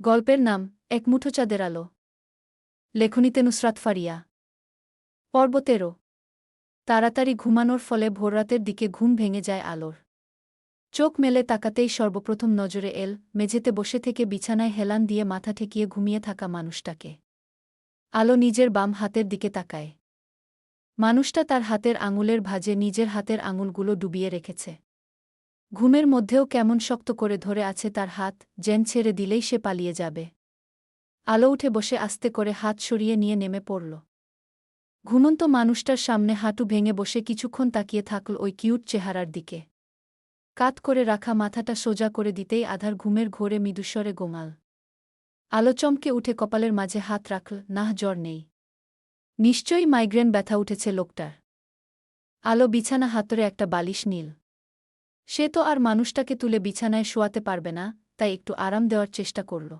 গল্পের নাম এক মুঠো চাঁদের আলো। লেখনীতে নুসরাত ফারিয়া। পর্ব ১৩। তাড়াতাড়ি ঘুমানোর ফলে ভোররাতের দিকে ঘুম ভেঙে যায় আলোর। চোখ মেলে তাকাতেই সর্বপ্রথম নজরে এল মেঝেতে বসে থেকে বিছানায় হেলান দিয়ে মাথা ঠেকিয়ে ঘুমিয়ে থাকা মানুষটাকে। আলো নিজের বাম হাতের দিকে তাকায়। মানুষটা তার হাতের আঙুলের ভাঁজে নিজের হাতের আঙুলগুলো ডুবিয়ে রেখেছে। ঘুমের মধ্যেও কেমন শক্ত করে ধরে আছে তার হাত, যেন ছেড়ে দিলেই সে পালিয়ে যাবে। আলো উঠে বসে আস্তে করে হাত সরিয়ে নিয়ে নেমে পড়ল। ঘুমন্ত মানুষটার সামনে হাঁটু ভেঙে বসে কিছুক্ষণ তাকিয়ে থাকল ওই কিউট চেহারার দিকে। কাত করে রাখা মাথাটা সোজা করে দিতেই আধার ঘুমের ঘোরে মৃদুস্বরে গোমাল। আলো চমকে উঠে কপালের মাঝে হাত রাখল, নাহ জ্বর নেই। নিশ্চয়ই মাইগ্রেন ব্যথা উঠেছে লোকটার। আলো বিছানা হাতরে একটা বালিশ নিল। সে তো আর মানুষটাকে তুলে বিছানায় শোয়াতে পারবে না, তাই একটু আরাম দেওয়ার চেষ্টা করল।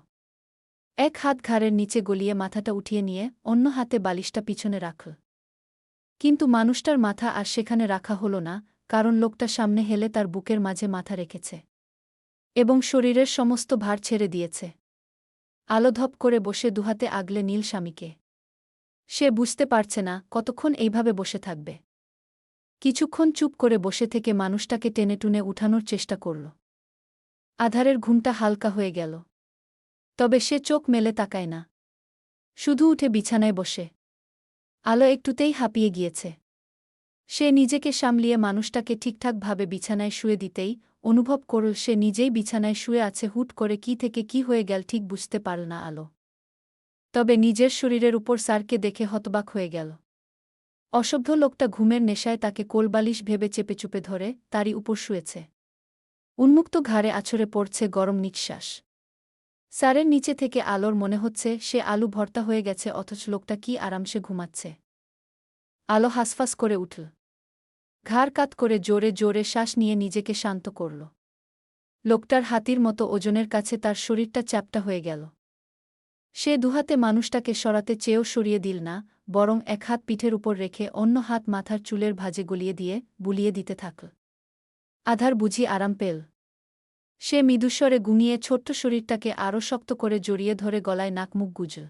এক হাত ঘাড়ের নিচে গলিয়ে মাথাটা উঠিয়ে নিয়ে অন্য হাতে বালিশটা পিছনে রাখল। কিন্তু মানুষটার মাথা আর সেখানে রাখা হল না, কারণ লোকটা সামনে হেলে তার বুকের মাঝে মাথা রেখেছে এবং শরীরের সমস্ত ভার ছেড়ে দিয়েছে। আলো ধপ করে বসে দুহাতে আগলে নীল স্বামীকে। সে বুঝতে পারছে না কতক্ষণ এইভাবে বসে থাকবে। কিছুক্ষণ চুপ করে বসে থেকে মানুষটাকে টেনেটুনে উঠানোর চেষ্টা করল। আধারের ঘুমটা হালকা হয়ে গেল। তবে সে চোখ মেলে তাকায় না, শুধু উঠে বিছানায় বসে। আলো একটুতেই হাঁপিয়ে গিয়েছে। সে নিজেকে সামলিয়ে মানুষটাকে ঠিকঠাকভাবে বিছানায় শুয়ে দিতেই অনুভব করল সে নিজেই বিছানায় শুয়ে আছে। হুট করে কি থেকে কি হয়ে গেল ঠিক বুঝতে পারল না আলো। তবে নিজের শরীরের উপর স্যারকে দেখে হতবাক হয়ে গেল। অসভ্য লোকটা ঘুমের নেশায় তাকে কোলবালিশ ভেবে চেপে চুপে ধরে তারই উপর শুয়েছে। উন্মুক্ত ঘাড়ে আছড়ে পড়ছে গরম নিঃশ্বাস। স্যারের নিচে থেকে আলোর মনে হচ্ছে সে আলু ভর্তা হয়ে গেছে, অথচ লোকটা কি আরামসে ঘুমাচ্ছে। আলো হাসফাস করে উঠল। ঘাড় কাত করে জোরে জোরে শ্বাস নিয়ে নিজেকে শান্ত করল। লোকটার হাতির মতো ওজনের কাছে তার শরীরটা চ্যাপ্টা হয়ে গেল। সে দুহাতে মানুষটাকে সরাতে চেয়েও সরিয়ে দিল না, বরং এক হাত পিঠের উপর রেখে অন্য হাত মাথার চুলের ভাঁজে গলিয়ে দিয়ে বুলিয়ে দিতে থাকল। আধার বুঝি আরাম পেল। সে মৃদুস্বরে গুনিয়ে ছোট্ট শরীরটাকে আরও শক্ত করে জড়িয়ে ধরে গলায় নাকমুখ গুজল।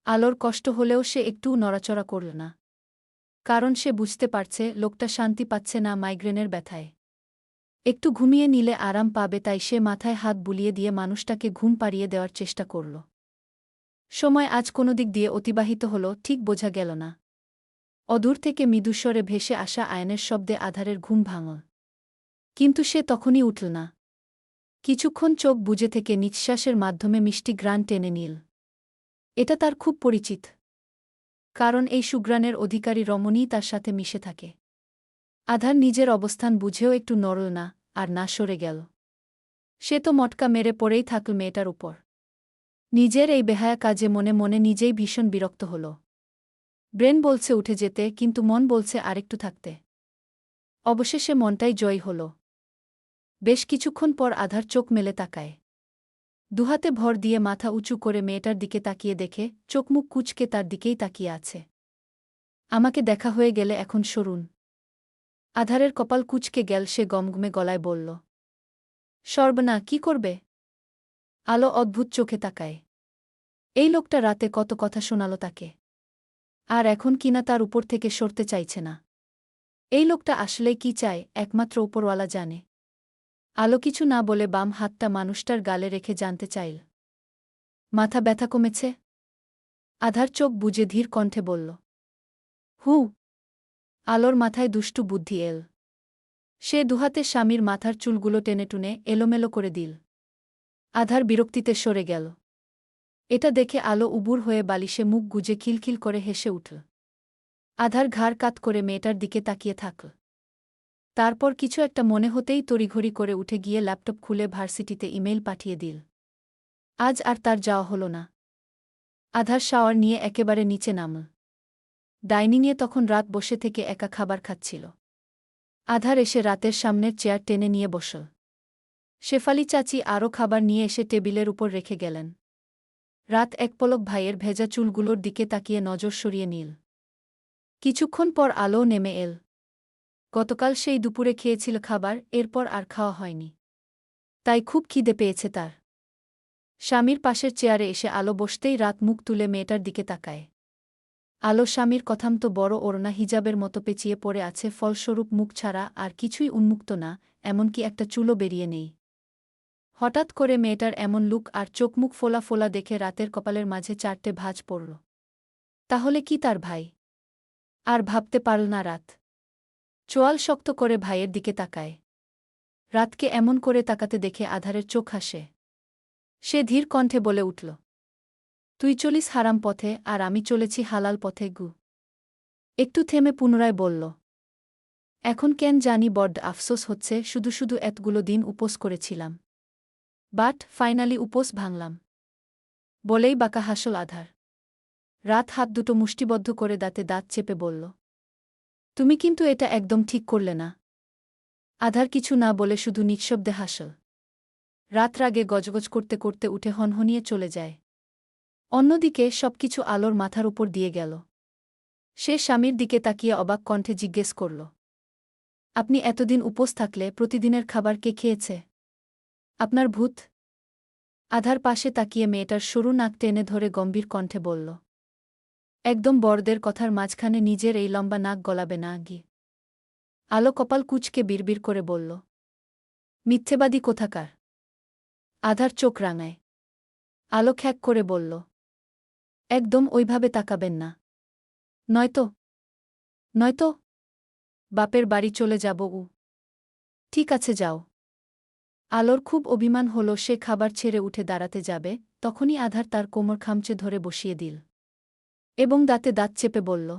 আলোর কষ্ট হলেও সে একটুও নড়াচড়া করল না, কারণ সে বুঝতে পারছে লোকটা শান্তি পাচ্ছে না মাইগ্রেনের ব্যথায়। একটু ঘুমিয়ে নিলে আরাম পাবে, তাই সে মাথায় হাত বুলিয়ে দিয়ে মানুষটাকে ঘুম পাড়িয়ে দেওয়ার চেষ্টা করল। সময় আজ কোনো দিক দিয়ে অতিবাহিত হল ঠিক বোঝা গেল না। অদূর থেকে মৃদুস্বরে ভেসে আসা আয়নের শব্দে আধারের ঘুম ভাঙল। কিন্তু সে তখনই উঠল না। কিছুক্ষণ চোখ বুজে থেকে নিঃশ্বাসের মাধ্যমে মিষ্টি ঘ্রাণ টেনে নিল। এটা তার খুব পরিচিত, কারণ এই সুঘ্রাণের অধিকারী রমণীই তার সাথে মিশে থাকে। আধার নিজের অবস্থান বুঝেও একটু নড়ল না, আর না সরে গেল। সে তো মটকা মেরে পড়েই থাকল মেয়েটার উপর। নিজের এই বেহায়া কাজে মনে মনে নিজেই ভীষণ বিরক্ত হল। ব্রেন বলছে উঠে যেতে, কিন্তু মন বলছে আরেকটু থাকতে। অবশেষে মনটাই জয় হল। বেশ কিছুক্ষণ পর আধার চোখ মেলে তাকায়। দুহাতে ভর দিয়ে মাথা উঁচু করে মেয়েটার দিকে তাকিয়ে দেখে চোখমুখ কুঁচকে তার দিকেই তাকিয়ে আছে। আমাকে দেখা হয়ে গেলে এখন সরুন। আধারের কপাল কুঁচকে গেল, সে গমগমে গলায় বলল, সর্বনা, কি করবে? আলো অদ্ভুত চোখে তাকায়। এই লোকটা রাতে কত কথা শোনাল তাকে, আর এখন কিনা তার উপর থেকে সরতে চাইছে না। এই লোকটা আসলে কি চায় একমাত্র উপরওয়ালা জানে। আলো কিছু না বলে বাম হাতটা মানুষটার গালে রেখে জানতে চাইল, মাথা ব্যথা কমেছে? আধার চোখ বুজে ধীর কণ্ঠে বলল, হু। আলোর মাথায় দুষ্টু বুদ্ধি এল। সে দুহাতে স্বামীর মাথার চুলগুলো টেনেটুনে এলোমেলো করে দিল। আধার বিরক্তিতে সরে গেল। এটা দেখে আলো উবুর হয়ে বালিশে মুখ গুজে খিলখিল করে হেসে উঠল। আধার ঘাড় কাত করে মেয়েটার দিকে তাকিয়ে থাকল। তারপর কিছু একটা মনে হতেই তড়িঘড়ি করে উঠে গিয়ে ল্যাপটপ খুলে ভার্সিটিতে ইমেইল পাঠিয়ে দিল। আজ আর তার যাওয়া হল না। আধার শাওয়ার নিয়ে একেবারে নিচে নামল। ডাইনিংয়ে তখন রাত বসে থেকে একা খাবার খাচ্ছিল। আধার এসে রাতের সামনের চেয়ার টেনে নিয়ে বসল। শেফালি চাচি আরও খাবার নিয়ে এসে টেবিলের উপর রেখে গেলেন। রাত এক পলক ভাইয়ের ভেজা চুলগুলোর দিকে তাকিয়ে নজর সরিয়ে নিল। কিছুক্ষণ পর আলো নেমে এল। গতকাল সেই দুপুরে খেয়েছিল খাবার, এরপর আর খাওয়া হয়নি। তাই খুব খিদে পেয়েছে তার। স্বামীর পাশের চেয়ারে এসে আলো বসতেই রাত মুখ তুলে মেয়েটার দিকে তাকায়। আলো স্বামীর কথামতো বড় ওড়না হিজাবের মতো পেঁচিয়ে পড়ে আছে, ফলস্বরূপ মুখ ছাড়া আর কিছুই উন্মুক্ত না, এমনকি একটা চুলও বেরিয়ে নেই। হঠাৎ করে মেয়েটার এমন লুক আর চোখমুখ ফোলা ফোলা দেখে রাতের কপালের মাঝে 4টে ভাঁজ পড়ল। তাহলে কি তার ভাই? আর ভাবতে পারল না রাত। চোয়াল শক্ত করে ভাইয়ের দিকে তাকায়। রাতকে এমন করে তাকাতে দেখে আধারের চোখ হাসে। সে ধীর কণ্ঠে বলে উঠল, তুই চলিস হারাম পথে আর আমি চলেছি হালাল পথে গু। একটু থেমে পুনরায় বলল, এখন কেন জানি বড্ড আফসোস হচ্ছে, শুধু শুধু এতগুলো দিন উপোস করেছিলাম। বাট ফাইনালি উপোস ভাঙলাম। বলেই বাঁকা হাসল আধার। রাত হাত দুটো মুষ্টিবদ্ধ করে দাঁতে দাঁত চেপে বলল, তুমি কিন্তু এটা একদম ঠিক করলে না। আধার কিছু না বলে শুধু নিঃশব্দে হাসল। রাত রাগে গজগজ করতে করতে উঠে হনহনিয়ে চলে যায়। অন্যদিকে সবকিছু আলোর মাথার উপর দিয়ে গেল। সে স্বামীর দিকে তাকিয়ে অবাক কণ্ঠে জিজ্ঞেস করল, আপনি এতদিন উপোস থাকলে প্রতিদিনের খাবার কে খেয়েছে? আপনার ভূত? আধার পাশে তাকিয়ে মেয়েটার সরু নাক টেনে ধরে গম্ভীর কণ্ঠে বলল, একদম বড়দের কথার মাঝখানে নিজের এই লম্বা নাক গলাবে না গি। আলো কপাল কুঁচকে বিড়বিড় করে বলল, মিথ্যেবাদী কোথাকার। আধার চোখ রাঙায়। আলো খ্যাক করে বলল, একদম ওইভাবে তাকাবেন না। নয়তো নয়তো বাপের বাড়ি চলে যাব। ঠিক আছে, যাও। আলোর খুব অভিমান হল, সে খাবার ছেড়ে উঠে দাঁড়াতে যাবে, তখনই আধার তার কোমর খামচে ধরে বসিয়ে দিল এবং দাঁতে দাঁত চেপে বলল,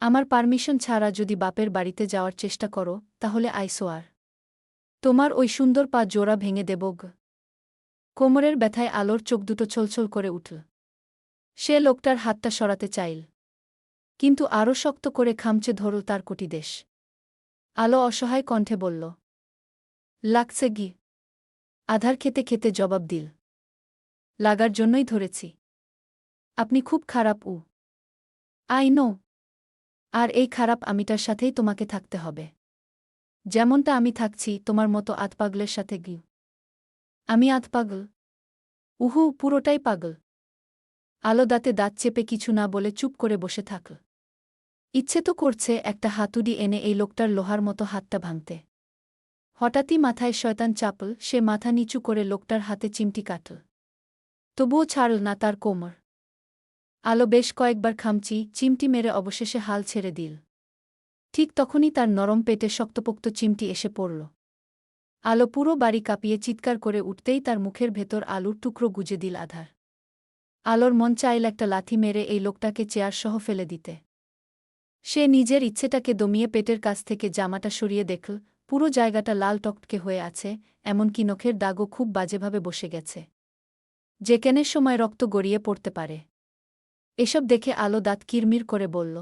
আমার পারমিশন ছাড়া যদি বাপের বাড়িতে যাওয়ার চেষ্টা করো তাহলে আইসো আর তোমার ওই সুন্দর পা জোড়া ভেঙে দেব গ। কোমরের ব্যথায় আলোর চোখ দুটো ছলছল করে উঠল। সে লোকটার হাতটা সরাতে চাইল, কিন্তু আরও শক্ত করে খামচে ধরল তার কটিদেশ। আলো অসহায় কণ্ঠে বলল, লাগছে গি। আধার খেতে খেতে জবাব দিল, লাগার জন্যই ধরেছি। আপনি খুব খারাপ আই নো। আর এই খারাপ আমিটার সাথেই তোমাকে থাকতে হবে, যেমনটা আমি থাকছি তোমার মতো আধপাগলের সাথে গি। আমি আধপাগল? পুরোটাই পাগল। আলো দাঁতে দাঁত চেপে কিছু না বলে চুপ করে বসে থাকল। ইচ্ছে তো করছে একটা হাতুড়ি এনে এই লোকটার লোহার মতো হাতটা ভাঙতে। হঠাৎই মাথায় শয়তান চাপল, সে মাথা নিচু করে লোকটার হাতে চিমটি কাটল। তবুও ছাড়ল না তার কোমর। আলো বেশ কয়েকবার চিমটি মেরে অবশেষে হাল ছেড়ে দিল। ঠিক তখনই তার নরম পেটে শক্তপোক্ত চিমটি এসে পড়ল। আলো পুরো বাড়ি কাঁপিয়ে চিৎকার করে উঠতেই তার মুখের ভেতর আলুর টুকরো গুজে দিল আধার। আলোর মন চাইল একটা লাথি মেরে এই লোকটাকে চেয়ারসহ ফেলে দিতে। সে নিজের ইচ্ছেটাকে দমিয়ে পেটের কাছ থেকে জামাটা সরিয়ে দেখল, পুরো জায়গাটা লাল টকটকে হয়ে আছে, এমনকি নখের দাগও খুব বাজেভাবে বসে গেছে, যেখানে সময় রক্ত গড়িয়ে পড়তে পারে। এসব দেখে আলো দাঁত কিরমির করে বলল,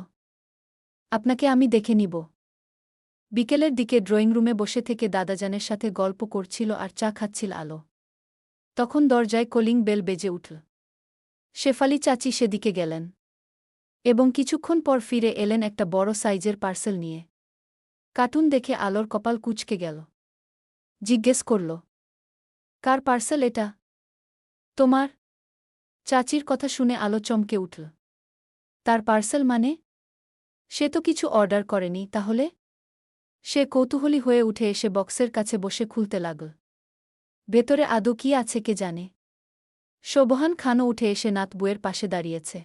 আপনাকে আমি দেখে নিব। বিকেলের দিকে ড্রয়িং রুমে বসে থেকে দাদাজানের সাথে গল্প করছিল আর চা খাচ্ছিল আলো। তখন দরজায় কলিং বেল বেজে উঠল। শেফালি চাচি সেদিকে গেলেন এবং কিছুক্ষণ পর ফিরে এলেন একটা বড় সাইজের পার্সেল নিয়ে। কার্টুন দেখে আলোর কপাল কুঁচকে গেল। জিজ্ঞেস করল, কার পার্সেল এটা? তোমার। চাচির কথা শুনে আলো চমকে উঠল। তার পার্সেল মানে? সে তো কিছু অর্ডার করেনি, তাহলে? সে কৌতূহলী হয়ে উঠে এসে বক্সের কাছে বসে খুলতে লাগল। ভেতরে আদৌ কি আছে কে জানে। শোভহান খানও উঠে এসে নাতবুয়ের পাশে দাঁড়িয়েছে।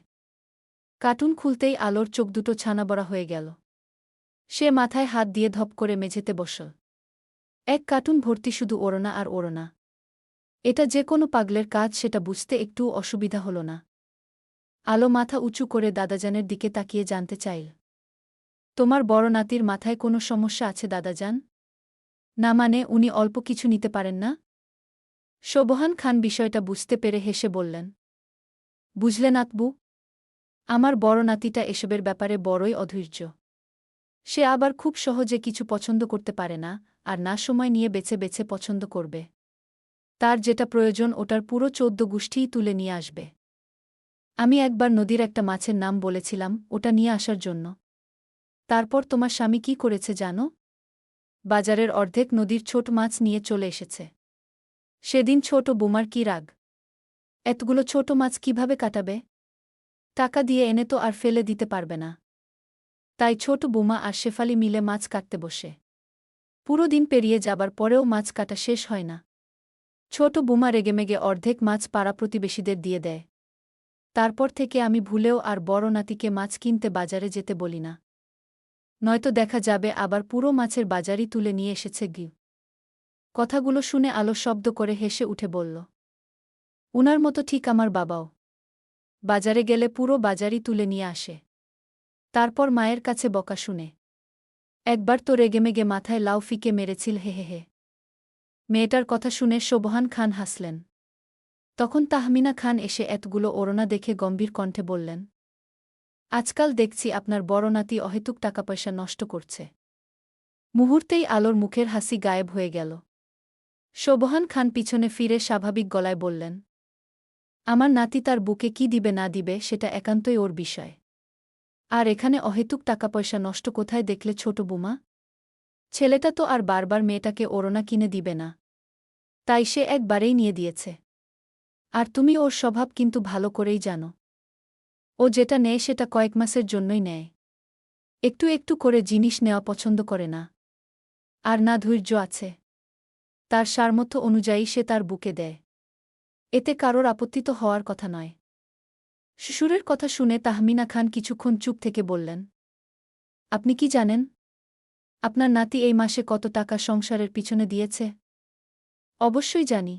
কার্টুন খুলতেই আলোর চোখ দুটো ছানাবড়া হয়ে গেল। সে মাথায় হাত দিয়ে ধপ করে মেঝেতে বসল। এক কার্টুন ভর্তি শুধু ওড়না আর ওড়না। এটা যে কোনো পাগলের কাজ, সেটা বুঝতে একটু অসুবিধা হল না। আলো মাথা উঁচু করে দাদাজানের দিকে তাকিয়ে জানতে চাইল, তোমার বড় নাতির মাথায় কোনো সমস্যা আছে দাদাজান? না মানে উনি অল্প কিছু নিতে পারেন না? শোভহান খান বিষয়টা বুঝতে পেরে হেসে বললেন, বুঝলে নাতবু, আমার বড় নাতিটা এসবের ব্যাপারে বড়ই অধৈর্য। সে আবার খুব সহজে কিছু পছন্দ করতে পারে না, আর না সময় নিয়ে বেছে বেছে পছন্দ করবে। তার যেটা প্রয়োজন ওটার পুরো 14 গোষ্ঠীই তুলে নিয়ে আসবে। আমি একবার নদীর একটা মাছের নাম বলেছিলাম ওটা নিয়ে আসার জন্য। তারপর তোমার স্বামী কি করেছে জানো? বাজারের অর্ধেক নদীর ছোট মাছ নিয়ে চলে এসেছে। সেদিন ছোট বোমার কি রাগ! এতগুলো ছোট মাছ কিভাবে কাটাবে? টাকা দিয়ে এনে তো আর ফেলে দিতে পারবে না। তাই ছোট বোমা আর শেফালি মিলে মাছ কাটতে বসে। পুরো দিন পেরিয়ে যাবার পরেও মাছ কাটা শেষ হয় না। ছোট বোমা রেগেমেগে অর্ধেক মাছ পাড়া প্রতিবেশীদের দিয়ে দেয়। তারপর থেকে আমি ভুলেও আর বড় নাতিকে মাছ কিনতে বাজারে যেতে বলি না। নয়তো দেখা যাবে আবার পুরো মাছের বাজারই তুলে নিয়ে এসেছে গি। কথাগুলো শুনে আলো শব্দ করে হেসে উঠে বলল, উনার মতো ঠিক আমার বাবাও। বাজারে গেলে পুরো বাজারই তুলে নিয়ে আসে। তারপর মায়ের কাছে বকা শুনে। একবার তো রেগেমেগে মাথায় লাউ ফিকে মেরেছিল, হে হে হে। মেয়েটার কথা শুনে শোভহান খান হাসলেন। তখন তাহমিনা খান এসে এতগুলো ওড়না দেখে গম্ভীর কণ্ঠে বললেন, আজকাল দেখছি আপনার বড় নাতি অহেতুক টাকা পয়সা নষ্ট করছে। মুহূর্তেই আলোর মুখের হাসি গায়েব হয়ে গেল। শোভহান খান পিছনে ফিরে স্বাভাবিক গলায় বললেন, আমার নাতি তার বুকে কি দিবে না দিবে সেটা একান্তই ওর বিষয়। আর এখানে অহেতুক টাকা পয়সা নষ্ট কোথায় দেখলে ছোট বুমা? ছেলেটা তো আর বারবার মেয়েটাকে ওড়না কিনে দিবে না। তাই সে একবারেই নিয়ে দিয়েছে। আর তুমি ওর স্বভাব কিন্তু ভালো করেই জানো। ও যেটা নেয় সেটা কয়েক মাসের জন্যই নেয়। একটু একটু করে জিনিস নেওয়া পছন্দ করে না। আর না ধৈর্য আছে। তার সামর্থ্য অনুযায়ী সে তার বুকে দেয়। এতে কারোর আপত্তি তো হওয়ার কথা নয়। শ্বশুরের কথা শুনে তাহমিনা খান কিছুক্ষণ চুপ থেকে বললেন, আপনি কি জানেন আপনার নাতি এই মাসে কত টাকা সংসারের পিছনে দিয়েছে? অবশ্যই জানি।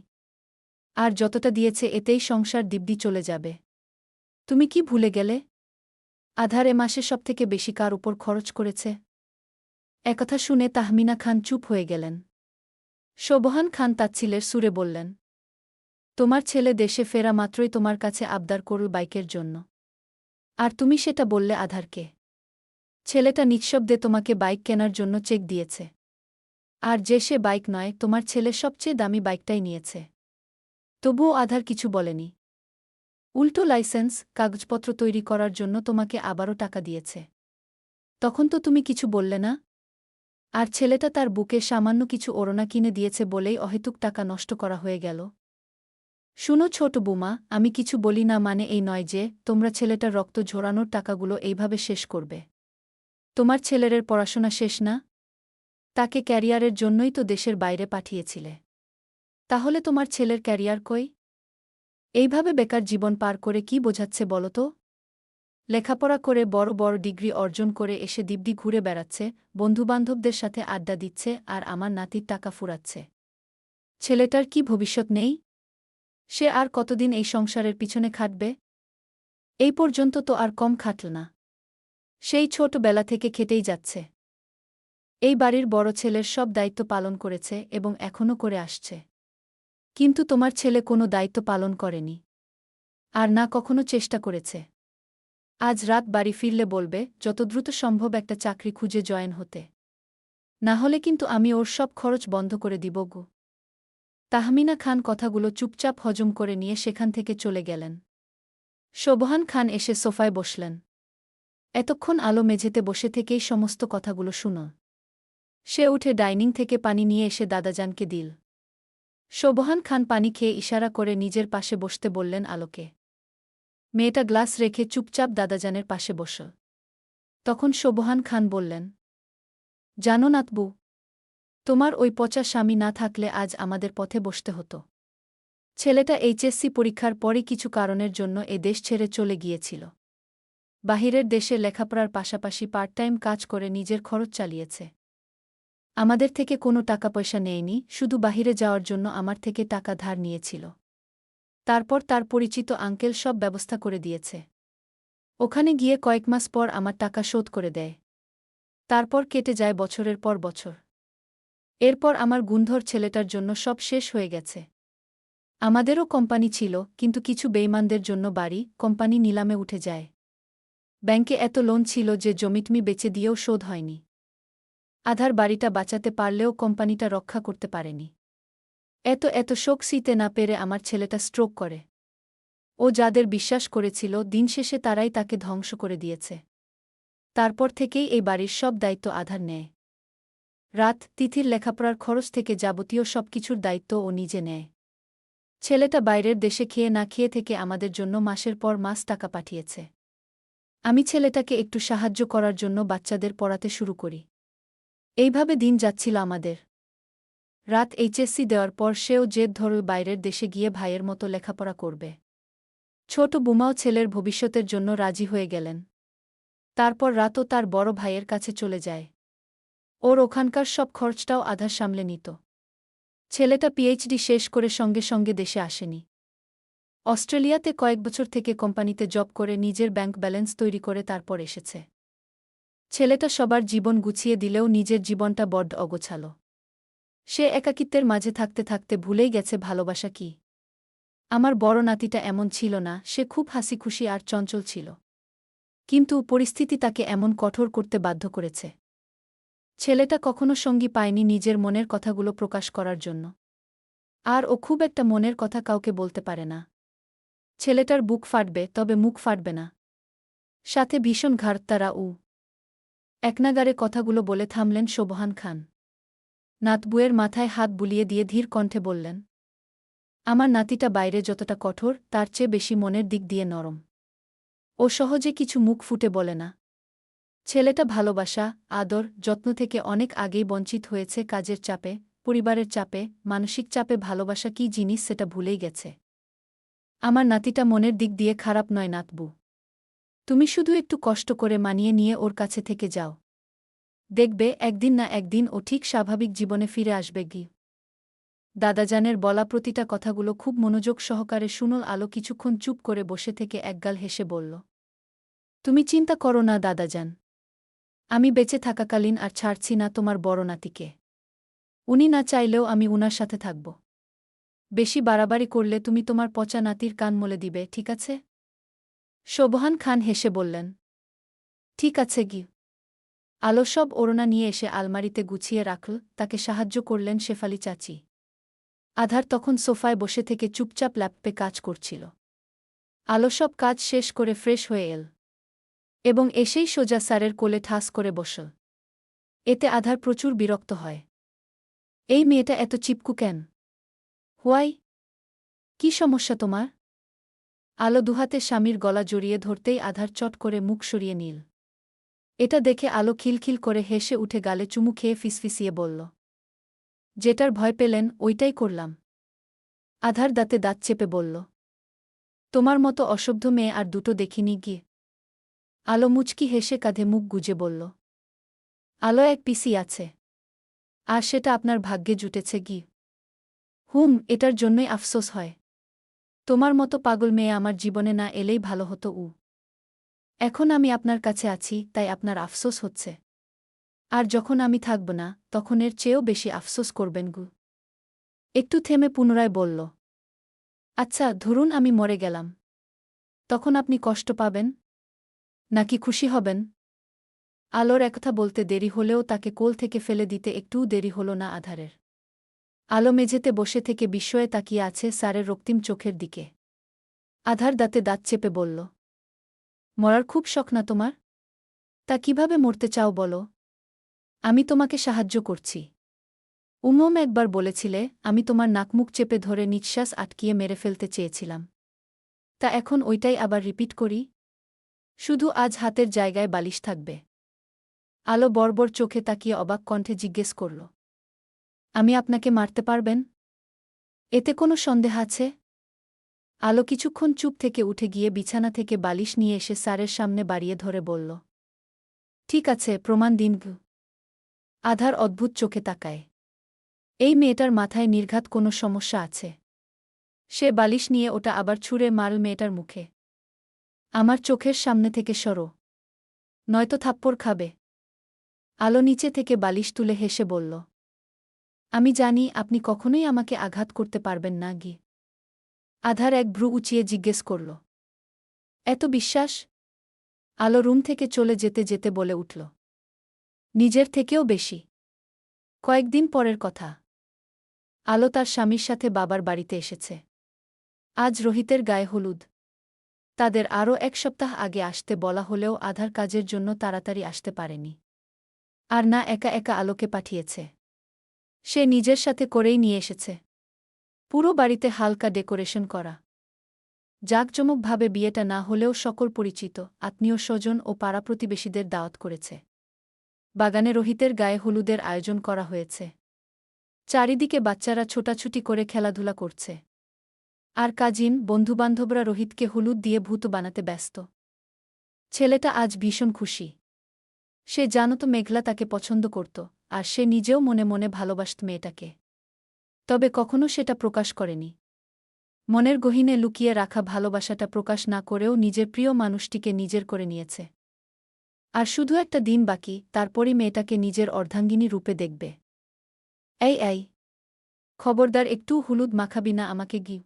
আর যতটা দিয়েছে এতেই সংসার দিব্যি চলে যাবে। তুমি কি ভুলে গেলে? আধার এ মাসে সবথেকে বেশি কার উপর খরচ করেছে? একথা শুনে তাহমিনা খান চুপ হয়ে গেলেন। শোভহান খান তাচ্ছিলের সুরে বললেন, তোমার ছেলে দেশে ফেরা মাত্রই তোমার কাছে আবদার করল বাইকের জন্য। আর তুমি সেটা বললে আধারকে। ছেলেটা নিঃশব্দে তোমাকে বাইক কেনার জন্য চেক দিয়েছে। আর যে সে বাইক নয়, তোমার ছেলে সবচেয়ে দামি বাইকটাই নিয়েছে। তবুও আধার কিছু বলেনি। উল্টো লাইসেন্স, কাগজপত্র তৈরি করার জন্য তোমাকে আবারও টাকা দিয়েছে। তখন তো তুমি কিছু বললে না। আর ছেলেটা তার বুকে সামান্য কিছু ওড়না কিনে দিয়েছে বলেই অহেতুক টাকা নষ্ট করা হয়ে গেল। শুনো ছোট বুমা, আমি কিছু বলি না মানে এই নয় যে তোমরা ছেলেটার রক্ত ঝরানোর টাকাগুলো এইভাবে শেষ করবে। তোমার ছেলের পড়াশোনা শেষ না? তাকে ক্যারিয়ারের জন্যই তো দেশের বাইরে পাঠিয়েছিলে। তাহলে তোমার ছেলের ক্যারিয়ার কই? এইভাবে বেকার জীবন পার করে কি বোঝাচ্ছে বলো তো? লেখাপড়া করে বড় বড় ডিগ্রি অর্জন করে এসে দিব্যি ঘুরে বেড়াচ্ছে, বন্ধুবান্ধবদের সাথে আড্ডা দিচ্ছে আর আমার নাতির টাকা ফুরাচ্ছে। ছেলেটার কি ভবিষ্যৎ নেই? সে আর কতদিন এই সংসারের পিছনে খাটবে? এই পর্যন্ত তো আর কম খাটল না। সেই ছোটবেলা থেকে খেটেই যাচ্ছে। এই বাড়ির বড় ছেলের সব দায়িত্ব পালন করেছে এবং এখনও করে আসছে। কিন্তু তোমার ছেলে কোনো দায়িত্ব পালন করেনি। আর না কখনো চেষ্টা করেছে। আজ রাত বাড়ি ফিরলে বলবে যত দ্রুত সম্ভব একটা চাকরি খুঁজে জয়েন হতে। না হলে কিন্তু আমি ওর সব খরচ বন্ধ করে দিব গো। তাহমিনা খান কথাগুলো চুপচাপ হজম করে নিয়ে সেখান থেকে চলে গেলেন। শোভহান খান এসে সোফায় বসলেন। এতক্ষণ আলো মেঝেতে বসে থেকেই সমস্ত কথাগুলো শুনো। সে উঠে ডাইনিং থেকে পানি নিয়ে এসে দাদাজানকে দিল। শোভহান খান পানি খেয়ে ইশারা করে নিজের পাশে বসতে বললেন আলোকে। মেয়েটা গ্লাস রেখে চুপচাপ দাদাজানের পাশে বসল। তখন শোভহান খান বললেন, জানো নাতবু, তোমার ওই পচা স্বামী না থাকলে আজ আমাদের পথে বসতে হতো। ছেলেটা এইচএসসি পরীক্ষার পরই কিছু কারণের জন্য এ দেশ ছেড়ে চলে গিয়েছিল। বাহিরের দেশে লেখাপড়ার পাশাপাশি পার্ট টাইম কাজ করে নিজের খরচ চালিয়েছে। আমাদের থেকে কোনো টাকা পয়সা নেয়নি, শুধু বাহিরে যাওয়ার জন্য আমার থেকে টাকা ধার নিয়েছিল। তারপর তার পরিচিত আঙ্কেল সব ব্যবস্থা করে দিয়েছে। ওখানে গিয়ে কয়েক মাস পর আমার টাকা শোধ করে দেয়। তারপর কেটে যায় বছরের পর বছর। এরপর আমার গুণধর ছেলেটার জন্য সব শেষ হয়ে গেছে। আমাদেরও কোম্পানি ছিল, কিন্তু কিছু বেইমানদের জন্য বাড়ি, কোম্পানি নিলামে উঠে যায়। ব্যাংকে এত লোন ছিল যে জমিটমি বেচে দিয়েও শোধ হয়নি। আধার বাড়িটা বাঁচাতে পারলেও কোম্পানিটা রক্ষা করতে পারেনি। এত শোক সইতে না পেরে আমার ছেলেটা স্ট্রোক করে। ও যাদের বিশ্বাস করেছিল দিন শেষে তারাই তাকে ধ্বংস করে দিয়েছে। তারপর থেকেই এই বাড়ির সব দায়িত্ব আধার নেয়। রাত, তিথির লেখাপড়ার খরচ থেকে যাবতীয় সবকিছুর দায়িত্ব ও নিজে নেয়। ছেলেটা বাইরের দেশে খেয়ে না খেয়ে থেকে আমাদের জন্য মাসের পর মাস টাকা পাঠিয়েছে। আমি ছেলেটাকে একটু সাহায্য করার জন্য বাচ্চাদের পড়াতে শুরু করি। এইভাবে দিন যাচ্ছিল আমাদের। রাত এইচএসসি দেওয়ার পর সেও জেদ ধরল বাইরের দেশে গিয়ে ভাইয়ের মতো লেখাপড়া করবে। ছোট বুমাও ছেলের ভবিষ্যতের জন্য রাজি হয়ে গেলেন। তারপর রাতও তার বড় ভাইয়ের কাছে চলে যায়। ওর ওখানকার সব খরচটাও আধার সামলে নিত। ছেলেটা পিএইচডি শেষ করে সঙ্গে সঙ্গে দেশে আসেনি। অস্ট্রেলিয়াতে কয়েক বছর থেকে কোম্পানিতে জব করে নিজের ব্যাংক ব্যালেন্স তৈরি করে তারপর এসেছে। ছেলেটা সবার জীবন গুছিয়ে দিলেও নিজের জীবনটা বড্ড অগোছালো। সে একাকিত্বের মাঝে থাকতে থাকতে ভুলেই গেছে ভালোবাসা কি। আমার বড় নাতিটা এমন ছিল না, সে খুব হাসিখুশি আর চঞ্চল ছিল। কিন্তু পরিস্থিতি তাকে এমন কঠোর করতে বাধ্য করেছে। ছেলেটা কখনো সঙ্গী পায়নি নিজের মনের কথাগুলো প্রকাশ করার জন্য। আর ও খুব একটা মনের কথা কাউকে বলতে পারে না। ছেলেটার বুক ফাটবে, তবে মুখ ফাটবে না। সাথে ভীষণ ঘাড়তারা একনাগারে কথাগুলো বলে থামলেন সোবহান খান। নাতবুয়ের মাথায় হাত বুলিয়ে দিয়ে ধীর কণ্ঠে বললেন, আমার নাতিটা বাইরে যতটা কঠোর তার চেয়ে বেশি মনের দিক দিয়ে নরম। ও সহজে কিছু মুখ ফুটে বলে না। ছেলেটা ভালোবাসা, আদর, যত্ন থেকে অনেক আগেই বঞ্চিত হয়েছে কাজের চাপে, পরিবারের চাপে, মানসিক চাপে। ভালোবাসা কী জিনিস সেটা ভুলেই গেছে। আমার নাতিটা মনের দিক দিয়ে খারাপ নয় নাতবু। তুমি শুধু একটু কষ্ট করে মানিয়ে নিয়ে ওর কাছে থেকে যাও। দেখবে একদিন না একদিন ও ঠিক স্বাভাবিক জীবনে ফিরে আসবে গি। দাদাজানের বলা প্রতিটা কথাগুলো খুব মনোযোগ সহকারে শুনল আলো। কিছুক্ষণ চুপ করে বসে থেকে একগাল হেসে বলল, তুমি চিন্তা করো না দাদাজান। আমি বেঁচে থাকাকালীন আর ছাড়ছি না তোমার বড় নাতিকে। উনি না চাইলেও আমি উনার সাথে থাকব। বেশি বাড়াবাড়ি করলে তুমি তোমার পচা নাতির কান মলে দিবে, ঠিক আছে? সোবহান খান হেসে বললেন, ঠিক আছে গি। আলো সব ওড়না নিয়ে এসে আলমারিতে গুছিয়ে রাখল। তাকে সাহায্য করলেন শেফালি চাচি। আধার তখন সোফায় বসে থেকে চুপচাপ ল্যাপটপে কাজ করছিল। আলো সব কাজ শেষ করে ফ্রেশ হয়ে এল এবং এসেই সোজা স্যারের কোলে ঠাস করে বসল। এতে আধার প্রচুর বিরক্ত হয়। এই মেয়েটা এত চিপকু কেন? হোয়াই? কি সমস্যা তোমার? আলো দুহাতে স্বামীর গলা জড়িয়ে ধরতেই আধার চট করে মুখ সরিয়ে নিল। এটা দেখে আলো খিলখিল করে হেসে উঠে গালে চুমু খেয়ে ফিসফিসিয়ে বলল, যেটার ভয় পেলেন ওইটাই করলাম। আধার দাঁতে দাঁত চেপে বলল, তোমার মতো অসভ্য মেয়ে আর দুটো দেখিনি গিয়ে। আলো মুচকি হেসে কাঁধে মুখ গুজে বলল, আলো এক পিসি আছে। আর সেটা আপনার ভাগ্যে জুটেছে গি। এটার জন্যই আফসোস হয়। তোমার মতো পাগল মেয়ে আমার জীবনে না এলেই ভালো হতো। এখন আমি আপনার কাছে আছি, তাই আপনার আফসোস হচ্ছে। আর যখন আমি থাকব না, তখন এর চেয়েও বেশি আফসোস করবেন গু। একটু থেমে পুনরায় বলল, আচ্ছা ধরুন আমি মরে গেলাম, তখন আপনি কষ্ট পাবেন নাকি খুশি হবেন? আলোর একথা বলতে দেরি হলেও তাকে কোল থেকে ফেলে দিতে একটুও দেরি হল না আধারের। আলো মেঝেতে বসে থেকে বিস্ময়ে তাকিয়ে আছে স্যারের রক্তিম চোখের দিকে। আধার দাঁতে দাঁত চেপে বলল, মরার খুব শখ না তোমার? তা কিভাবে মরতে চাও বলো? আমি তোমাকে সাহায্য করছি। একবার বলেছিলে আমি তোমার নাকমুখ চেপে ধরে নিঃশ্বাস আটকিয়ে মেরে ফেলতে চেয়েছিলাম। তা এখন ওইটাই আবার রিপিট করি। শুধু আজ হাতের জায়গায় বালিশ থাকবে। আলো বড়বড় চোখে তাকিয়ে অবাক কণ্ঠে জিজ্ঞেস করল, আমি আপনাকে মারতে পারবেন? এতে কোনো সন্দেহ আছে? আলো কিছুক্ষণ চুপ থেকে উঠে গিয়ে বিছানা থেকে বালিশ নিয়ে এসে স্যারের সামনে বাড়িয়ে ধরে বলল, ঠিক আছে, প্রমাণ দিন গু। আধার অদ্ভুত চোখে তাকায়। এই মেয়েটার মাথায় নির্ঘাত কোনো সমস্যা আছে। সে বালিশ নিয়ে ওটা আবার ছুঁড়ে মারল মেয়েটার মুখে। আমার চোখের সামনে থেকে সরো, নয়তো থাপ্পড় খাবে। আলো নিচে থেকে বালিশ তুলে হেসে বলল, আমি জানি আপনি কখনোই আমাকে আঘাত করতে পারবেন না গি। আধার এক ভ্রু উঁচিয়ে জিজ্ঞেস করল, এত বিশ্বাস? আলো রুম থেকে চলে যেতে যেতে বলে উঠল, নিজের থেকেও বেশি। কয়েকদিন পরের কথা। আলো তার স্বামীর সাথে বাবার বাড়িতে এসেছে। আজ রোহিতের গায়ে হলুদ। তাদের আরও এক সপ্তাহ আগে আসতে বলা হলেও আধার কাজের জন্য তাড়াতাড়ি আসতে পারেনি। আর না একা একা আলোকে পাঠিয়েছে। সে নিজের সাথে করেই নিয়ে এসেছে। পুরো বাড়িতে হালকা ডেকোরেশন করা। জাঁকজমকভাবে বিয়েটা না হলেও সকল পরিচিত আত্মীয় স্বজন ও পাড়া প্রতিবেশীদের দাওয়াত করেছে। বাগানে রোহিতের গায়ে হলুদের আয়োজন করা হয়েছে। চারিদিকে বাচ্চারা ছোটাছুটি করে খেলাধুলা করছে। আর কাজিন বন্ধুবান্ধবরা রোহিতকে হলুদ দিয়ে ভূত বানাতে ব্যস্ত। ছেলেটা আজ ভীষণ খুশি। সে জানত মেঘলা তাকে পছন্দ করত, আর সে নিজেও মনে মনে ভালোবাসত মেয়েটাকে। তবে কখনো সেটা প্রকাশ করেনি। মনের গহীনে লুকিয়ে রাখা ভালোবাসাটা প্রকাশ না করেও নিজের প্রিয় মানুষটিকে নিজের করে নিয়েছে। আর শুধু একটা দিন বাকি, তারপরই মেয়েটাকে নিজের অর্ধাঙ্গিনী রূপে দেখবে। এই খবরদার, একটু হলুদ মাখাবি না আমাকে গি।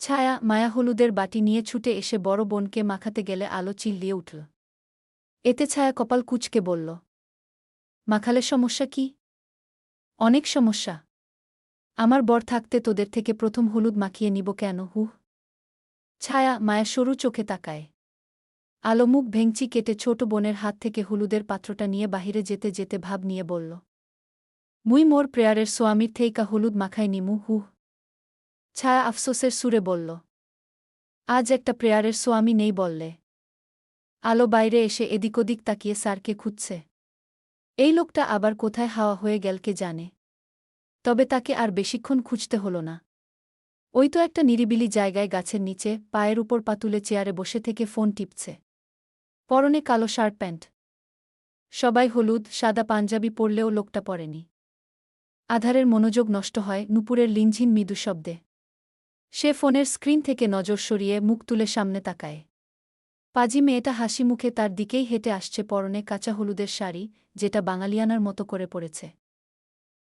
ছায়া মায়া হলুদের বাটি নিয়ে ছুটে এসে বড় বোনকে মাখাতে গেলে আলো চিল্লিয়ে উঠল। এতে ছায়া কপাল কুঁচকে বলল, মাখালে সমস্যা কি? অনেক সমস্যা। আমার বর থাকতে তোদের থেকে প্রথম হলুদ মাখিয়ে নিব কেন? ছায়া মায়া সরু চোখে তাকায়। আলো মুখ ভেঙচি কেটে ছোট বোনের হাত থেকে হলুদের পাত্রটা নিয়ে বাহিরে যেতে যেতে ভাব নিয়ে বলল, মুই মোর প্রেয়ারের সোয়ামীর থেইকা হলুদ মাখাই নিমু। ছায়া আফসোসের সুরে বলল, আজ একটা প্রেয়ারের সোয়ামী নেই বললে? আলো বাইরে এসে এদিক ওদিক তাকিয়ে স্যারকে খুঁজছে। এই লোকটা আবার কোথায় হাওয়া হয়ে গেল কে জানে। তবে তাকে আর বেশিক্ষণ খুঁজতে হল না। ওই তো একটা নিরিবিলি জায়গায় গাছের নিচে পায়ের উপর পা তুলে চেয়ারে বসে থেকে ফোন টিপছে। পরনে কালো শার্ট প্যান্ট। সবাই হলুদ সাদা পাঞ্জাবি পরলেও লোকটা পরেনি। আধারের মনোযোগ নষ্ট হয় নুপুরের লিনঝিন মৃদু শব্দে। সে ফোনের স্ক্রিন থেকে নজর সরিয়ে মুখ তুলে সামনে তাকায়। পাজি মেয়েটা হাসি মুখে তার দিকেই হেঁটে আসছে, পরনে কাঁচা হলুদের শাড়ি, যেটা বাঙালিয়ানার মতো করে পড়েছে।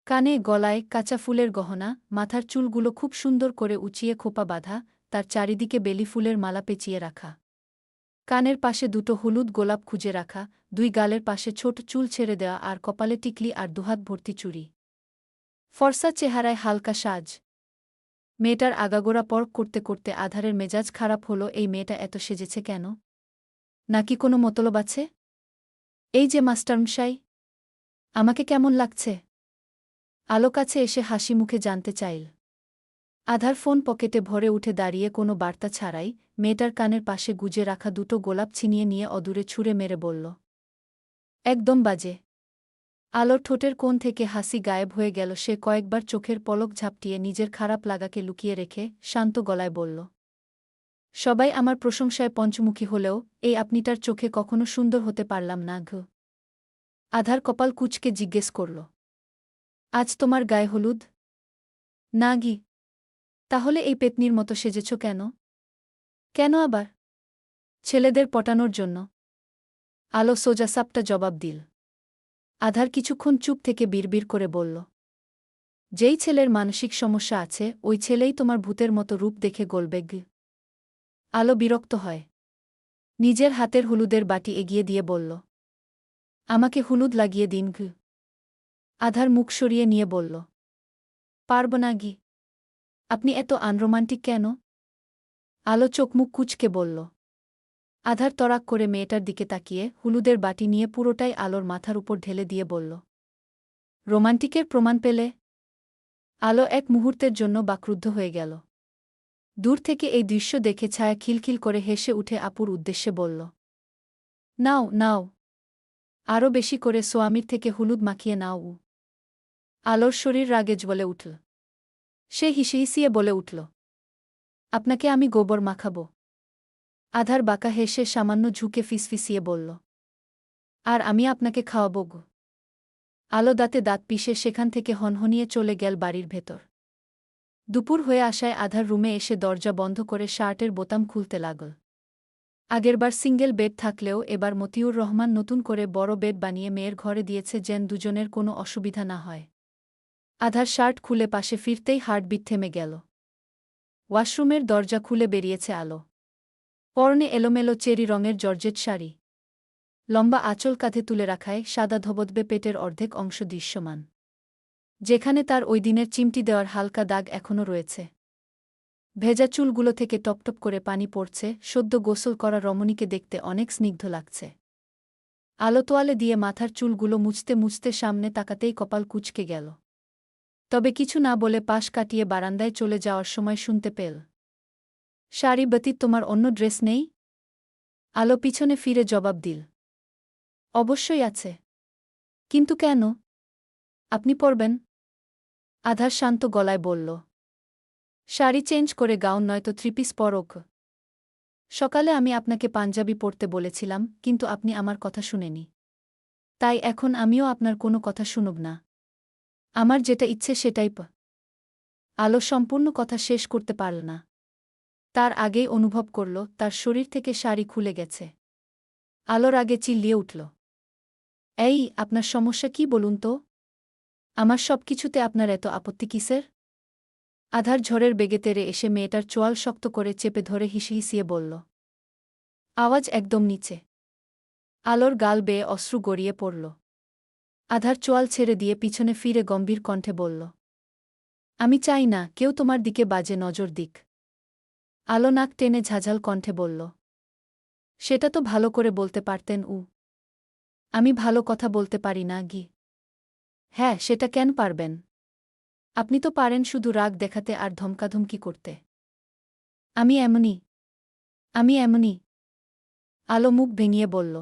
কানে গলায় কাঁচা ফুলের গহনা, মাথার চুলগুলো খুব সুন্দর করে উঁচিয়ে খোপা বাঁধা, তার চারিদিকে বেলি ফুলের মালা পেঁচিয়ে রাখা। কানের পাশে দুটো হলুদ গোলাপ খুঁজে রাখা, দুই গালের পাশে ছোট চুল ছেড়ে দেওয়া, আর কপালে টিকলি আর দুহাত ভর্তি চুড়ি। ফর্সা চেহারায় হালকা সাজ। মেয়েটার আগাগোড়া পরখ করতে করতে আধারের মেজাজ খারাপ হলো। এই মেয়েটা এত সেজেছে কেন? নাকি কোনো মতলব আছে? এই যে মাস্টারমশাই, আমাকে কেমন লাগছে? আলো কাছে এসে হাসি মুখে জানতে চাইল। আধার ফোন পকেটে ভরে উঠে দাঁড়িয়ে কোনো বার্তা ছাড়াই মেয়েটার কানের পাশে গুজে রাখা দুটো গোলাপ ছিনিয়ে নিয়ে অদূরে ছুঁড়ে মেরে বলল, একদম বাজে। আলোর ঠোঁটের কোণ থেকে হাসি গায়েব হয়ে গেল। সে কয়েকবার চোখের পলক ঝাপটিয়ে নিজের খারাপ লাগাকে লুকিয়ে রেখে শান্ত গলায় বলল, সবাই আমার প্রশংসায় পঞ্চমুখী হলেও এই আপনিটার চোখে কখনো সুন্দর হতে পারলাম না। আধার কপাল কুঁচকে জিজ্ঞেস করল, আজ তোমার গায়ে হলুদ? না গি। তাহলে এই পেতনির মতো সেজেছ কেন? কেন আবার? ছেলেদের পটানোর জন্য। আলো সোজাসাপটা জবাব দিল। আধার কিছুক্ষণ চুপ থেকে বিড়বিড় করে বলল, যেই ছেলের মানসিক সমস্যা আছে ওই ছেলেই তোমার ভূতের মতো রূপ দেখে গলবে। আলো বিরক্ত হয়। নিজের হাতের হলুদের বাটি এগিয়ে দিয়ে বলল, আমাকে হলুদ লাগিয়ে দিন। আধার মুখ সরিয়ে নিয়ে বলল, পারব না গি। আপনি এত আনরোমান্টিক কেন? আলো চোখ মুখ কুঁচকে বলল। আধার তড়াক করে মেয়েটার দিকে তাকিয়ে হলুদের বাটি নিয়ে পুরোটাই আলোর মাথার উপর ঢেলে দিয়ে বলল, রোমান্টিকের প্রমাণ পেলে? আলো এক মুহূর্তের জন্য বাকরুদ্ধ হয়ে গেল। দূর থেকে এই দৃশ্য দেখে ছায়া খিলখিল করে হেসে উঠে আপুর উদ্দেশ্যে বলল, নাও নাও, আরও বেশি করে সোয়ামীর থেকে হলুদ মাখিয়ে নাও। আলোর শরীর রাগে জ্বলে উঠল। সে হিসিয়ে বলে উঠল, আপনাকে আমি গোবর মাখাব। আধার বাঁকা হেসে সামান্য ঝুঁকে ফিসফিসিয়ে বলল, আর আমি আপনাকে খাওয়াব গো। আলো দাঁতে দাঁত পিষে সেখান থেকে হনহনিয়ে চলে গেল বাড়ির ভেতর। দুপুর হয়ে আসায় আধার রুমে এসে দরজা বন্ধ করে শার্টের বোতাম খুলতে লাগল। আগেরবার সিঙ্গেল বেড থাকলেও এবার মতিউর রহমান নতুন করে বড় বেড বানিয়ে মেয়ের ঘরে দিয়েছে যেন দুজনের কোনো অসুবিধা না হয়। আধার শার্ট খুলে পাশে ফিরতেই হার্টবিট থেমে গেল। ওয়াশরুমের দরজা খুলে বেরিয়েছে আলো। পরনে এলোমেলো চেরি রঙের জর্জেট শাড়ি। লম্বা আঁচল কাঁধে তুলে রাখায় সাদা ধবধবে পেটের অর্ধেক অংশ দৃশ্যমান, যেখানে তার ওই দিনের চিমটি দেওয়ার হালকা দাগ এখনও রয়েছে। ভেজা চুলগুলো থেকে টপটপ করে পানি পড়ছে। সদ্য গোসল করা রমণীকে দেখতে অনেক স্নিগ্ধ লাগছে। আলো তোয়ালে দিয়ে মাথার চুলগুলো মুছতে মুছতে সামনে তাকাতেই কপাল কুঁচকে গেল। তবে কিছু না বলে পাশ কাটিয়ে বারান্দায় চলে যাওয়ার সময় শুনতে পেল, শাড়ি ব্যতীত তোমার অন্য ড্রেস নেই? আলো পিছনে ফিরে জবাব দিল, অবশ্যই আছে। কিন্তু কেন? আপনি পরবেন? আধার শান্ত গলায় বলল, শাড়ি চেঞ্জ করে গাউন নয়তো থ্রিপিস পরক। সকালে আমি আপনাকে পাঞ্জাবি পরতে বলেছিলাম, কিন্তু আপনি আমার কথা শুনেনি। তাই এখন আমিও আপনার কোনো কথা শুনব না। আমার যেটা ইচ্ছে সেটাই আলো সম্পূর্ণ কথা শেষ করতে পারল না। তার আগেই অনুভব করল তার শরীর থেকে শাড়ি খুলে গেছে। আলোর আগে চিল্লিয়ে উঠল, এই, আপনার সমস্যা কি বলুন তো? আমার সব কিছুতে আপনার এত আপত্তি কিসের? আধার ঝড়ের বেগে তেড়ে এসে মেয়েটার চোয়াল শক্ত করে চেপে ধরে হিসিয়ে বলল। আওয়াজ একদম নিচে। আলোর গাল বেয়ে অশ্রু গড়িয়ে পড়ল। আধার চোয়াল ছেড়ে দিয়ে পিছনে ফিরে গম্ভীর কণ্ঠে বলল, আমি চাই না কেউ তোমার দিকে বাজে নজর দিক। আলো নাক টেনে ঝাঝাল কণ্ঠে বলল, সেটা তো ভালো করে বলতে পারতেন। আমি ভালো কথা বলতে পারি না গি। হ্যাঁ, সেটা কেন পারবেন? আপনি তো পারেন শুধু রাগ দেখাতে আর ধমকাধমকি করতে। আমি এমনই। আমি এমনই। আলো মুখ ভেঙিয়ে বলল।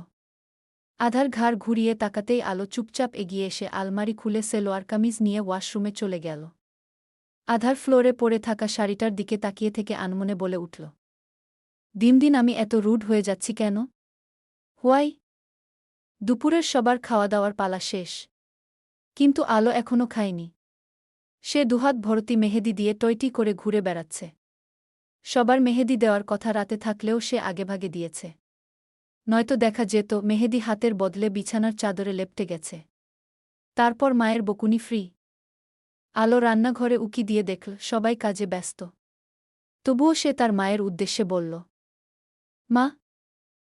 আধার ঘাড় ঘুরিয়ে তাকাতেই আলো চুপচাপ এগিয়ে এসে আলমারি খুলে সেলোয়ার কামিজ নিয়ে ওয়াশরুমে চলে গেল। আধার ফ্লোরে পড়ে থাকা শাড়িটার দিকে তাকিয়ে থেকে আনমনে বলে উঠল, দিন দিন আমি এত রুড হয়ে যাচ্ছি কেন? হোয়াই? দুপুরের সবার খাওয়া দাওয়ার পালা শেষ। কিন্তু আলো এখনও খায়নি। সে দুহাত ভর্তি মেহেদি দিয়ে টইটি করে ঘুরে বেড়াচ্ছে। সবার মেহেদি দেওয়ার কথা রাতে থাকলেও সে আগেভাগে দিয়েছে। নয়তো দেখা যেত মেহেদি হাতের বদলে বিছানার চাদরে লেপটে গেছে। তারপর মায়ের বকুনি ফ্রি। আলো রান্নাঘরে উকি দিয়ে দেখল সবাই কাজে ব্যস্ত। তবুও সে তার মায়ের উদ্দেশ্যে বলল, মা,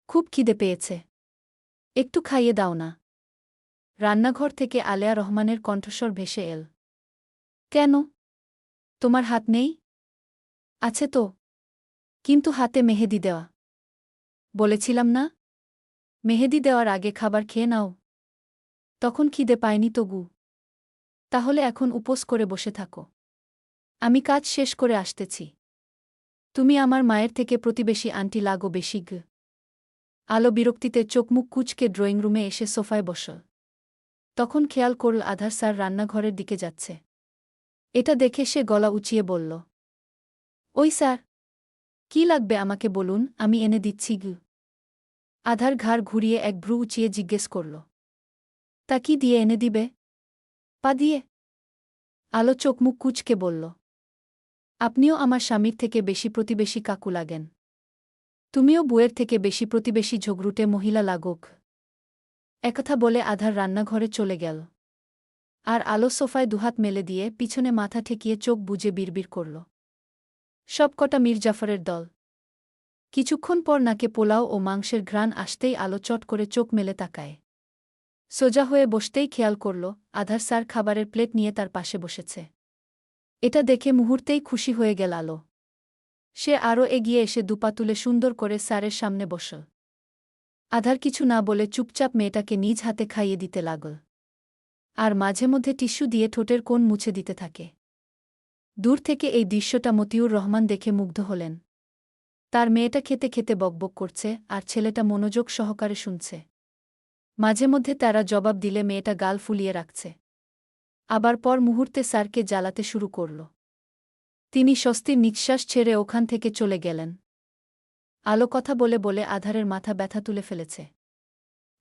খুব খিদে পেয়েছে, একটু খাইয়ে দাও না। রান্নাঘর থেকে আলেয়া রহমানের কণ্ঠস্বর ভেসে এল, কেন? তোমার হাত নেই? আছে তো, কিন্তু হাতে মেহেদি দেওয়া। বলেছিলাম না, মেহেদি দেওয়ার আগে খাবার খেয়ে নাও। তখন খিদে পায়নি তবু। তাহলে এখন উপোস করে বসে থাকো। আমি কাজ শেষ করে আসতেছি। তুমি আমার মায়ের থেকে প্রতিবেশী আন্টি লাগো বেশি গ। আলো বিরক্তিতে চোখমুখ কুঁচকে ড্রয়িং রুমে এসে সোফায় বসল। তখন খেয়াল করল আধার স্যার রান্নাঘরের দিকে যাচ্ছে। এটা দেখে সে গলা উঁচিয়ে বলল, ওই স্যার, কি লাগবে আমাকে বলুন, আমি এনে দিচ্ছি গ। আধার ঘাড় ঘুরিয়ে এক ভ্রু উঁচিয়ে জিজ্ঞেস করল, তা কি দিয়ে এনে দিবে? পা দিয়ে? আলো চোখমুখ কুঁচকে বলল, আপনিও আমার স্বামীর থেকে বেশি প্রতিবেশী কাকু লাগেন। তুমিও বউয়ের থেকে বেশি প্রতিবেশী ঝগড়ুটে মহিলা লাগোক। একথা বলে আধার রান্নাঘরে চলে গেল। আর আলো সোফায় দুহাত মেলে দিয়ে পিছনে মাথা ঠেকিয়ে চোখ বুজে বিড়বিড় করল, সবকটা মির্জাফরের দল। কিছুক্ষণ পর নাকে পোলাও ও মাংসের ঘ্রাণ আসতেই আলো চট করে চোখ মেলে তাকায়। সোজা হয়ে বসতেই খেয়াল করল আধার স্যার খাবারের প্লেট নিয়ে তার পাশে বসেছে। এটা দেখে মুহূর্তেই খুশি হয়ে গেল আলো। সে আরও এগিয়ে এসে দুপা তুলে সুন্দর করে স্যারের সামনে বসল। আধার কিছু না বলে চুপচাপ মেয়েটাকে নিজ হাতে খাইয়ে দিতে লাগল। আর মাঝে মধ্যে টিস্যু দিয়ে ঠোঁটের কোণ মুছে দিতে থাকে। দূর থেকে এই দৃশ্যটা মতিউর রহমান দেখে মুগ্ধ হলেন। তার মেয়েটা খেতে খেতে বকবক করছে আর ছেলেটা মনোযোগ সহকারে শুনছে। মাঝে মধ্যে তারা জবাব দিলে মেয়েটা গাল ফুলিয়ে রাখছে। আবার পর মুহূর্তে স্যারকে জ্বালাতে শুরু করল। তিনি স্বস্তির নিঃশ্বাস ছেড়ে ওখান থেকে চলে গেলেন। আলো কথা বলে বলে আধারের মাথা ব্যথা তুলে ফেলেছে।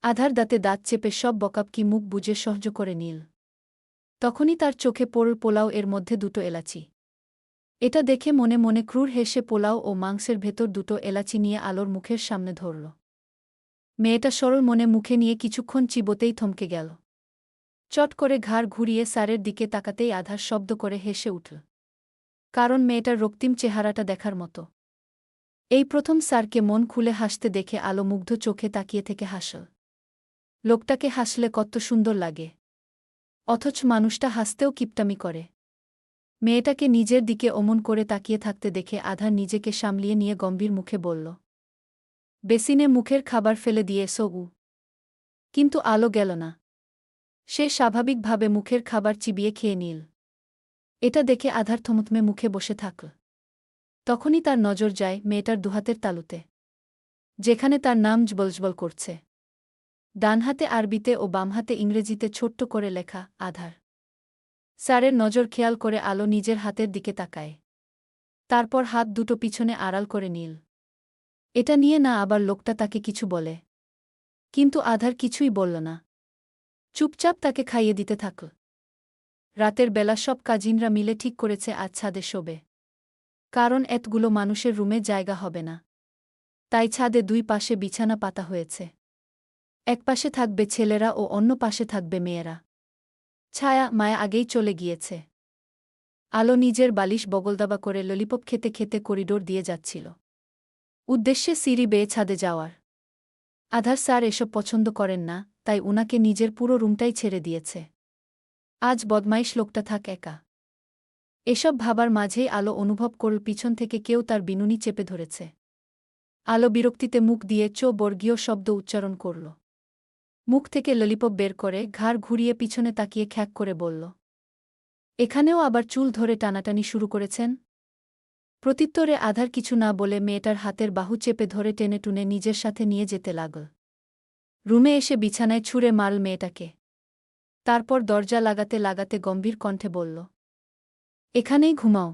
আধার দাঁতে দাঁত চেপে সব বকাবকি মুখ বুজে সহ্য করে নিল। তখনই তার চোখে পড়ল পোলাও এর মধ্যে দুটো এলাচি। এটা দেখে মনে মনে ক্রূর হেসে পোলাও ও মাংসের ভেতর দুটো এলাচি নিয়ে আলোর মুখের সামনে ধরল। মেয়েটা সরল মনে মুখে নিয়ে কিছুক্ষণ চিবোতেই থমকে গেল। চট করে ঘাড় ঘুরিয়ে স্যারের দিকে তাকাতেই আধার শব্দ করে হেসে উঠল। কারণ মেয়েটার রক্তিম চেহারাটা দেখার মতো। এই প্রথম স্যারকে মন খুলে হাসতে দেখে আলো মুগ্ধ চোখে তাকিয়ে থেকে হাসল। লোকটাকে হাসলে কত সুন্দর লাগে। অথচ মানুষটা হাসতেও কিপটামি করে। মেয়েটাকে নিজের দিকে অমন করে তাকিয়ে থাকতে দেখে আধার নিজেকে সামলিয়ে নিয়ে গম্ভীর মুখে বলল, বেসিনে মুখের খাবার ফেলে দিয়ে এসো। কিন্তু আলো গেল না। সে স্বাভাবিকভাবে মুখের খাবার চিবিয়ে খেয়ে নিল। এটা দেখে আধার থমথমে মুখে বসে থাকল। তখনই তার নজর যায় মেয়েটার দুহাতের তালুতে, যেখানে তার নাম জবলজবল করছে। ডান হাতে আরবিতে ও বাম হাতে ইংরেজিতে ছোট্ট করে লেখা আধার। স্যারের নজর খেয়াল করে আলো নিজের হাতের দিকে তাকায়। তারপর হাত দুটো পিছনে আড়াল করে নিল। এটা নিয়ে না আবার লোকটা তাকে কিছু বলে। কিন্তু আধার কিছুই বলল না। চুপচাপ তাকে খাইয়ে দিতে থাকল। রাতের বেলা সব কাজিনরা মিলে ঠিক করেছে আজ ছাদে শোবে। কারণ এতগুলো মানুষের রুমে জায়গা হবে না। তাই ছাদে দুই পাশে বিছানা পাতা হয়েছে। এক পাশে থাকবে ছেলেরা ও অন্য পাশে থাকবে মেয়েরা। ছায়া মায়া আগেই চলে গিয়েছে। আলো নিজের বালিশ বগলদাবা করে ললিপপ খেতে খেতে করিডোর দিয়ে যাচ্ছিল। উদ্দেশ্যে সিঁড়ি বেয়ে ছাদে যাওয়ার। আধার স্যার এসব পছন্দ করেন না, তাই উনাকে নিজের পুরো রুমটাই ছেড়ে দিয়েছে। আজ বদমাইশ লোকটা থাক একা। এসব ভাবার মাঝেই আলো অনুভব করল পিছন থেকে কেউ তার বিনুনি চেপে ধরেছে। আলো বিরক্তিতে মুখ দিয়ে বর্গীয় শব্দ উচ্চারণ করল। মুখ থেকে ললিপপ বের করে ঘাড় ঘুরিয়ে পিছনে তাকিয়ে খ্যাক করে বলল, এখানেও আবার চুল ধরে টানাটানি শুরু করেছেন? প্রত্যুত্তরে আধার কিছু না বলে মেয়েটার হাতের বাহু চেপে ধরে টেনে টুনে নিজের সাথে নিয়ে যেতে লাগল। রুমে এসে বিছানায় ছুঁড়ে মারল মেয়েটাকে। তারপর দরজা লাগাতে লাগাতে গম্ভীর কণ্ঠে বলল, এখানেই ঘুমাও।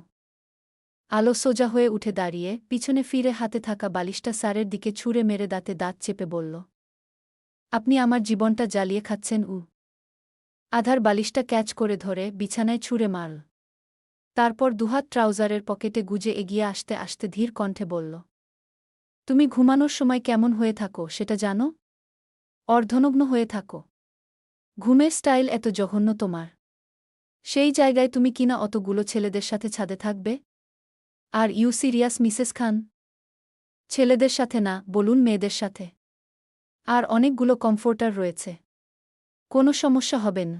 আলো সোজা হয়ে উঠে দাঁড়িয়ে পিছনে ফিরে হাতে থাকা বালিশটা স্যারের দিকে ছুঁড়ে মেরে দাঁতে দাঁত চেপে বলল, আপনি আমার জীবনটা জ্বালিয়ে খাচ্ছেন। আধার বালিশটা ক্যাচ করে ধরে বিছানায় ছুঁড়ে মারল। তারপর দুহাত ট্রাউজারের পকেটে গুজে এগিয়ে আসতে আসতে ধীর কণ্ঠে বলল, তুমি ঘুমানোর সময় কেমন হয়ে থাকো সেটা জানো? অর্ধনগ্ন হয়ে থাকো। ঘুমের স্টাইল এত জঘন্য তোমার। সেই জায়গায় তুমি কিনা অতগুলো ছেলেদের সাথে ছাদে থাকবে? আর ইউ সিরিয়াস মিসেস খান? ছেলেদের সাথে না, বলুন মেয়েদের সাথে। আর অনেকগুলো কমফোর্টার রয়েছে। কোনো সমস্যা হবে না।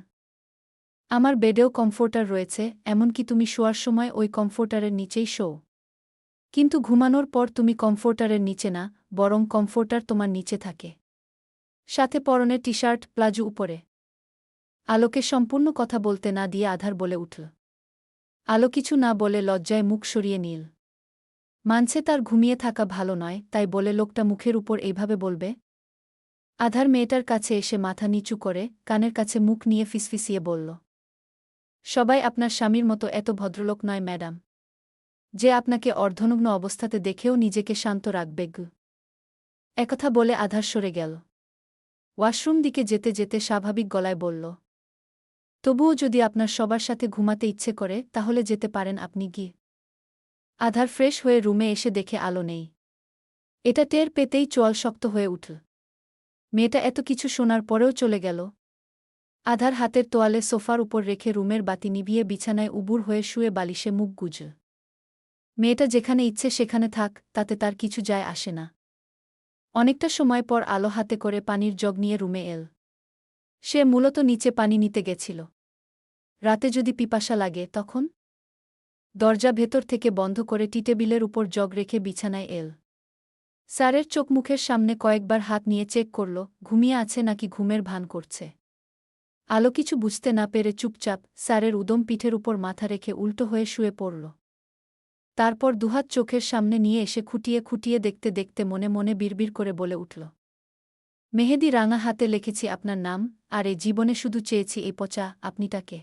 আমার বেডেও কমফোর্টার রয়েছে, এমনকি তুমি শোয়ার সময় ওই কমফোর্টারের নিচেই শোও। কিন্তু ঘুমানোর পর তুমি কমফোর্টারের নিচে না, বরং কমফোর্টার তোমার নিচে থাকে। সাথে পরনে টি শার্ট, প্লাজো উপরে। আলোকে সম্পূর্ণ কথা বলতে না দিয়ে আধার বলে উঠল। আলো কিছু না বলে লজ্জায় মুখ সরিয়ে নিল। মানছে তার ঘুমিয়ে থাকা ভালো নয়, তাই বলে লোকটা মুখের উপর এইভাবে বলবে? আধার মেয়েটার কাছে এসে মাথা নিচু করে কানের কাছে মুখ নিয়ে ফিসফিসিয়ে বলল, সবাই আপনার স্বামীর মতো এত ভদ্রলোক নয় ম্যাডাম, যে আপনাকে অর্ধনগ্ন অবস্থাতে দেখেও নিজেকে শান্ত রাখবে। একথা বলে আধার সরে গেল। ওয়াশরুম দিকে যেতে যেতে স্বাভাবিক গলায় বলল, তবুও যদি আপনার সবার সাথে ঘুমাতে ইচ্ছে করে তাহলে যেতে পারেন আপনি গিয়ে। আধার ফ্রেশ হয়ে রুমে এসে দেখে আলো নেই। এটা টের পেতেই চোয়াল শক্ত হয়ে উঠল। মেয়েটা এত কিছু শোনার পরেও চলে গেল। আধার হাতের তোয়ালে সোফার উপর রেখে রুমের বাতি নিভিয়ে বিছানায় উবুর হয়ে শুয়ে বালিশে মুখ গুজল। মেয়েটা যেখানে ইচ্ছে সেখানে থাক, তাতে তার কিছু যায় আসে না। অনেকটা সময় পর আলো হাতে করে পানির জগ নিয়ে রুমে এল। সে মূলত নিচে পানি নিতে গেছিল। রাতে যদি পিপাসা লাগে তখন? দরজা ভেতর থেকে বন্ধ করে টি টেবিলের উপর জগ রেখে বিছানায় এল। স্যারের চোখ মুখের সামনে কয়েকবার হাত নিয়ে চেক করল ঘুমিয়ে আছে নাকি ঘুমের ভান করছে। আলো কিছু বুঝতে না পেরে চুপচাপ স্যারের উদম পিঠের উপর মাথা রেখে উল্টো হয়ে শুয়ে পড়ল। তারপর দুহাত চোখের সামনে নিয়ে এসে খুঁটিয়ে খুঁটিয়ে দেখতে দেখতে মনে মনে বিড়বিড় করে বলে উঠল, মেহেদি রাঙা হাতে লিখেছি আপনার নাম, আর এ জীবনে শুধু চেয়েছি এই পচা আপনিটাকে।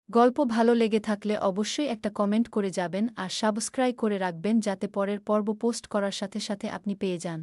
গল্প ভালো লেগে থাকলে অবশ্যই একটা কমেন্ট করে যাবেন আর সাবস্ক্রাইব করে রাখবেন যাতে পরের পর্ব পোস্ট করার সাথে সাথে আপনি পেয়ে যান।